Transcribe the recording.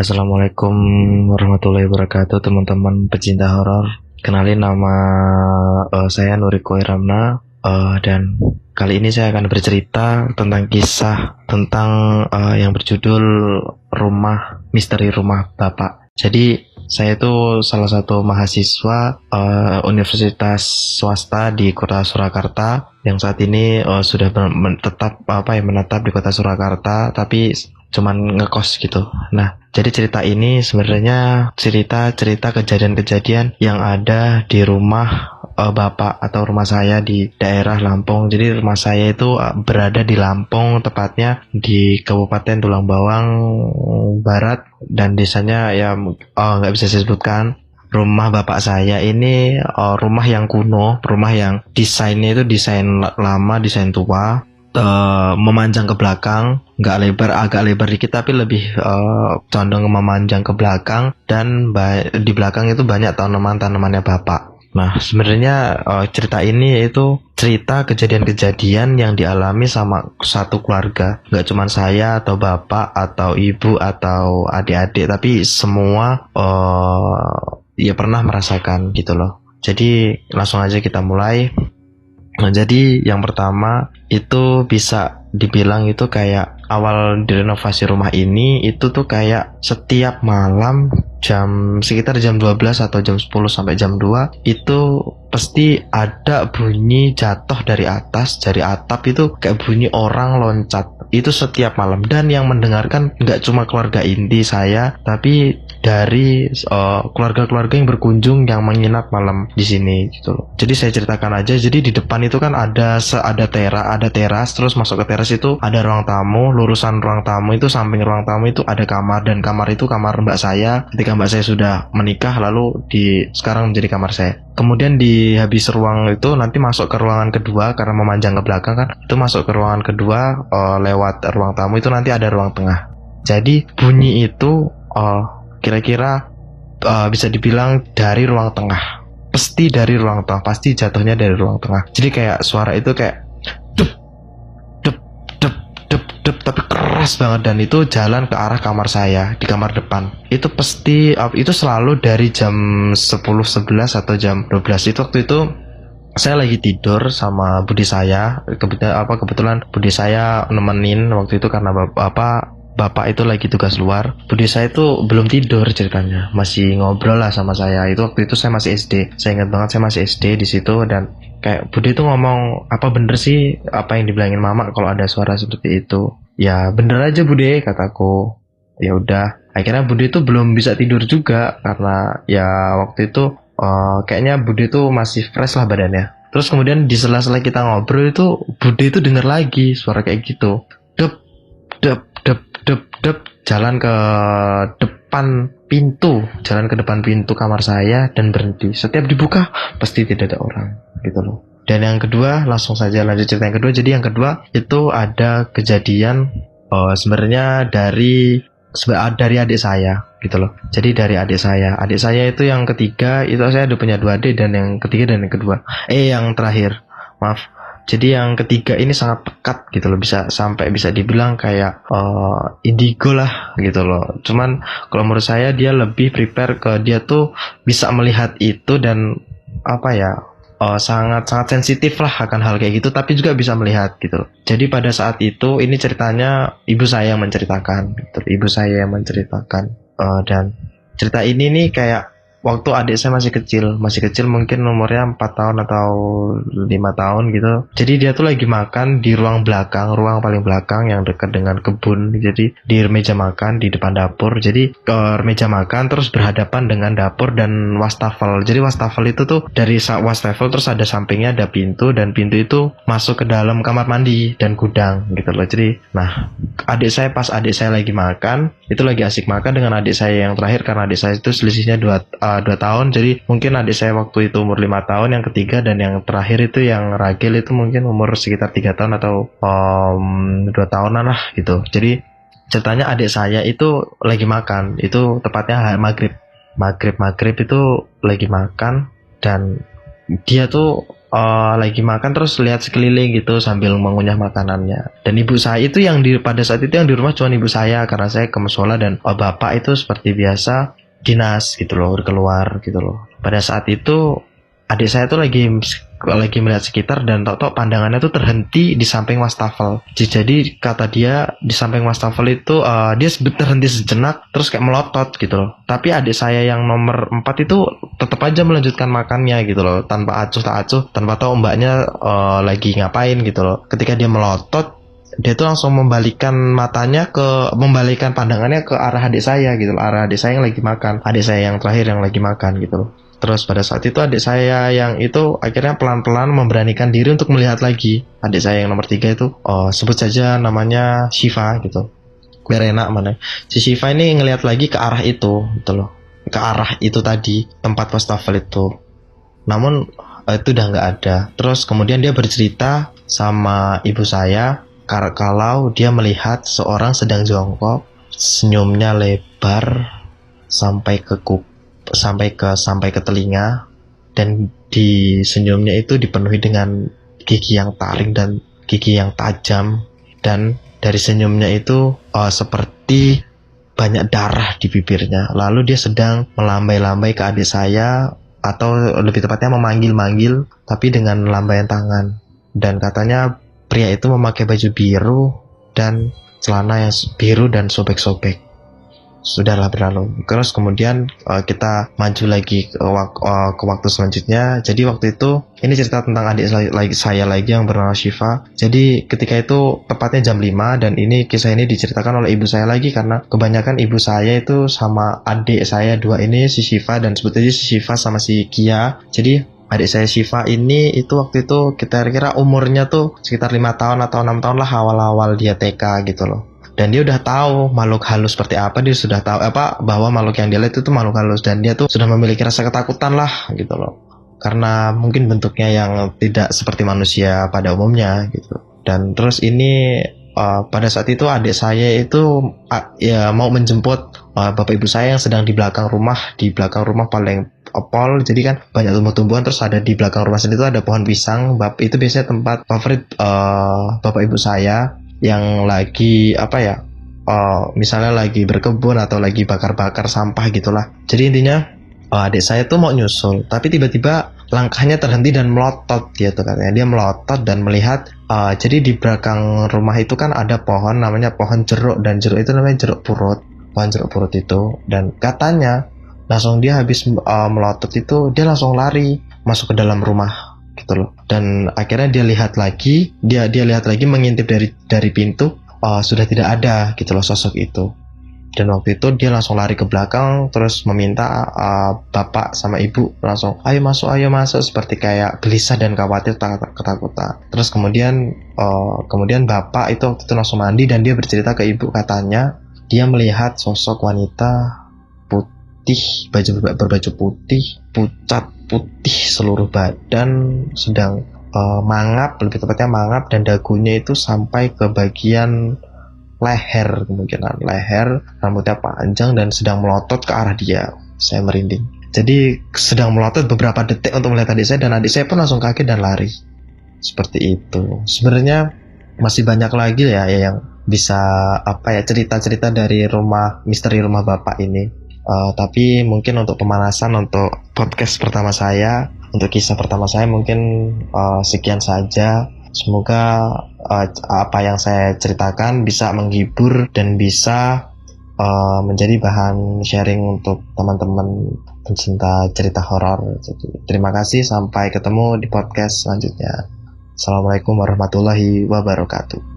Assalamualaikum warahmatullahi wabarakatuh, teman-teman pecinta horor. Kenalin, nama saya Nuriko Iramna, dan kali ini saya akan bercerita tentang kisah tentang yang berjudul Misteri Rumah Bapak. Jadi saya itu salah satu mahasiswa universitas swasta di kota Surakarta yang saat ini sudah menetap di kota Surakarta, tapi cuman ngekos gitu. Nah, jadi cerita ini sebenarnya cerita kejadian-kejadian yang ada di rumah bapak atau rumah saya di daerah Lampung. Jadi rumah saya itu berada di Lampung, tepatnya di Kabupaten Tulang Bawang Barat, dan desanya ya nggak bisa saya sebutkan. Rumah bapak saya ini rumah yang kuno, rumah yang desainnya itu desain lama, desain tua, memanjang ke belakang, nggak lebar, agak lebar dikit, tapi lebih condong memanjang ke belakang, dan di belakang itu banyak tanamannya bapak. Nah, sebenarnya cerita ini yaitu cerita kejadian-kejadian yang dialami sama satu keluarga. Nggak cuma saya atau bapak atau ibu atau adik-adik, tapi semua ya pernah merasakan gitu loh. Jadi langsung aja kita mulai. Nah, jadi yang pertama itu bisa dibilang itu kayak awal direnovasi rumah ini itu tuh kayak setiap malam sekitar jam 12 atau jam 10 sampai jam 2 itu pasti ada bunyi jatuh dari atas, dari atap itu kayak bunyi orang loncat. Itu setiap malam, dan yang mendengarkan nggak cuma keluarga inti saya, tapi dari keluarga-keluarga yang berkunjung yang menginap malam di sini gitu loh. Jadi saya ceritakan aja. Jadi di depan itu kan ada teras, terus masuk ke teras itu ada ruang tamu. Lurusan ruang tamu itu, samping ruang tamu itu ada kamar, dan kamar itu kamar mbak saya ketika mbak saya sudah menikah, lalu sekarang menjadi kamar saya. Kemudian di habis ruang itu nanti masuk ke ruangan kedua, karena memanjang ke belakang kan, itu masuk ke ruangan kedua lewat ruang tamu itu nanti ada ruang tengah. Jadi bunyi itu kira-kira bisa dibilang dari ruang tengah. Pasti dari ruang tengah, pasti jatuhnya dari ruang tengah. Jadi kayak suara itu kayak dup dup dup dup dup, tapi keras banget, dan itu jalan ke arah kamar saya di kamar depan. Itu pasti itu selalu dari jam 10, 11 atau jam 12. Itu waktu itu saya lagi tidur sama budi saya. Kebetulan budi saya nemenin waktu itu karena bapak itu lagi tugas luar. Budi saya itu belum tidur ceritanya, masih ngobrol lah sama saya. Itu waktu itu saya masih SD. Saya ingat banget saya masih SD di situ, dan kayak Budi itu ngomong, apa bener sih apa yang dibilangin mama kalau ada suara seperti itu? Ya bener aja Budi, kataku. Ya udah. Akhirnya Budi itu belum bisa tidur juga karena ya waktu itu kayaknya Budi itu masih fresh lah badannya. Terus kemudian di sela-sela kita ngobrol itu Budi itu dengar lagi suara kayak gitu. Dep dep dep dep dep, jalan ke depan pintu kamar saya dan berhenti. Setiap dibuka pasti tidak ada orang gitu loh. Dan yang kedua, langsung saja lanjut cerita yang kedua. Jadi yang kedua itu ada kejadian sebenarnya dari adik saya gitu loh. Jadi dari adik saya itu yang ketiga, itu saya udah punya 2 adik, dan yang ketiga dan yang kedua yang terakhir, maaf. Jadi yang ketiga ini sangat pekat gitu loh, bisa dibilang kayak indigo lah gitu loh. Cuman kalau menurut saya dia lebih prepare ke, dia tuh bisa melihat itu, dan sangat sensitif lah akan hal kayak gitu, tapi juga bisa melihat gitu. Jadi pada saat itu, ini ceritanya ibu saya yang menceritakan gitu. Dan cerita ini nih kayak waktu adik saya masih kecil, mungkin umurnya 4 tahun atau 5 tahun gitu. Jadi dia tuh lagi makan di ruang paling belakang yang dekat dengan kebun. Jadi di meja makan di depan dapur. Jadi ke meja makan terus berhadapan dengan dapur dan wastafel. Jadi wastafel itu tuh, dari wastafel terus ada sampingnya ada pintu, dan pintu itu masuk ke dalam kamar mandi dan gudang gitu loh. Jadi nah, pas adik saya lagi makan, itu lagi asik makan dengan adik saya yang terakhir, karena adik saya itu selisihnya 2 tahun. Jadi mungkin adik saya waktu itu umur 5 tahun yang ketiga, dan yang terakhir itu yang ragil itu mungkin umur sekitar 3 tahun atau 2 tahunan lah gitu. Jadi ceritanya adik saya itu lagi makan, itu tepatnya maghrib itu lagi makan, dan dia tuh lagi makan terus lihat sekeliling gitu sambil mengunyah makanannya. Dan ibu saya itu pada saat itu yang di rumah cuma ibu saya karena saya ke musola, dan bapak itu seperti biasa dinas gitu loh, keluar gitu loh. Pada saat itu adik saya tuh lagi melihat sekitar dan tok-tok pandangannya tuh terhenti di samping wastafel. Jadi kata dia di samping wastafel itu dia terhenti sejenak terus kayak melotot gitu loh. Tapi adik saya yang nomor 4 itu tetap aja melanjutkan makannya gitu loh, tanpa acuh tak acuh, tanpa tahu mbaknya lagi ngapain gitu loh. Ketika dia melotot, dia tuh langsung membalikan pandangannya ke arah adik saya gitu loh, arah adik saya yang lagi makan, adik saya yang terakhir yang lagi makan gitu loh. Terus pada saat itu adik saya yang itu akhirnya pelan-pelan memberanikan diri untuk melihat lagi. Adik saya yang nomor 3 itu sebut saja namanya Shiva gitu, biar enak mana. Si Shiva ini ngelihat lagi ke arah itu gitu loh, ke arah itu tadi, tempat wastafel itu. Namun itu udah nggak ada. Terus kemudian dia bercerita sama ibu saya kalau dia melihat seorang sedang jongkok, senyumnya lebar sampai ke telinga, dan di senyumnya itu dipenuhi dengan gigi yang taring dan gigi yang tajam, dan dari senyumnya itu seperti banyak darah di bibirnya. Lalu dia sedang melambai-lambai ke adik saya, atau lebih tepatnya memanggil-manggil tapi dengan lambaian tangan. Dan katanya pria itu memakai baju biru dan celana yang biru dan sobek-sobek. Sudahlah berlalu. Terus kemudian kita maju lagi ke waktu selanjutnya. Jadi waktu itu ini cerita tentang adik saya lagi yang bernama Shiva. Jadi ketika itu tepatnya jam 5, dan ini kisah ini diceritakan oleh ibu saya lagi karena kebanyakan ibu saya itu sama adik saya 2 ini, si Shiva dan sebut aja si Shiva sama si Kia. Jadi adik saya Shiva ini itu waktu itu kita kira umurnya tuh sekitar 5 tahun atau 6 tahun lah, awal-awal dia TK gitu loh. Dan dia udah tahu makhluk halus seperti apa, dia sudah tahu bahwa makhluk yang dia lihat itu makhluk halus, dan dia tuh sudah memiliki rasa ketakutan lah gitu loh, karena mungkin bentuknya yang tidak seperti manusia pada umumnya gitu. Dan terus ini pada saat itu adik saya itu ya mau menjemput bapak ibu saya yang sedang di belakang rumah paling opol. Jadi kan banyak tumbuh-tumbuhan, terus ada di belakang rumah sendiri itu ada pohon pisang. Itu biasanya tempat favorit bapak ibu saya yang lagi misalnya lagi berkebun atau lagi bakar-bakar sampah gitulah. Jadi intinya adik saya tuh mau nyusul, tapi tiba-tiba langkahnya terhenti dan melotot gitu katanya. Dia melotot dan melihat jadi di belakang rumah itu kan ada pohon namanya pohon jeruk, dan jeruk itu namanya jeruk purut, pohon jeruk purut itu. Dan katanya langsung dia habis melotot itu dia langsung lari masuk ke dalam rumah gitu loh. Dan akhirnya dia lihat lagi mengintip dari pintu, sudah tidak ada gitu loh sosok itu. Dan waktu itu dia langsung lari ke belakang terus meminta bapak sama ibu langsung ayo masuk seperti kayak gelisah dan khawatir, ketakutan. Terus kemudian bapak itu waktu itu langsung mandi dan dia bercerita ke ibu, katanya dia melihat sosok wanita putih, berbaju putih, pucat putih seluruh badan, sedang lebih tepatnya mangap, dan dagunya itu sampai ke bagian leher, kemungkinan leher, rambutnya panjang dan sedang melotot ke arah dia. Saya merinding. Jadi sedang melotot beberapa detik untuk melihat adik saya, dan adik saya pun langsung kaget dan lari. Seperti itu. Sebenarnya masih banyak lagi ya yang bisa cerita-cerita dari misteri rumah bapak ini. Tapi mungkin untuk pemanasan untuk podcast pertama saya, untuk kisah pertama saya mungkin sekian saja. Semoga apa yang saya ceritakan bisa menghibur dan bisa menjadi bahan sharing untuk teman-teman pencinta cerita horor. Jadi, terima kasih, sampai ketemu di podcast selanjutnya. Assalamualaikum warahmatullahi wabarakatuh.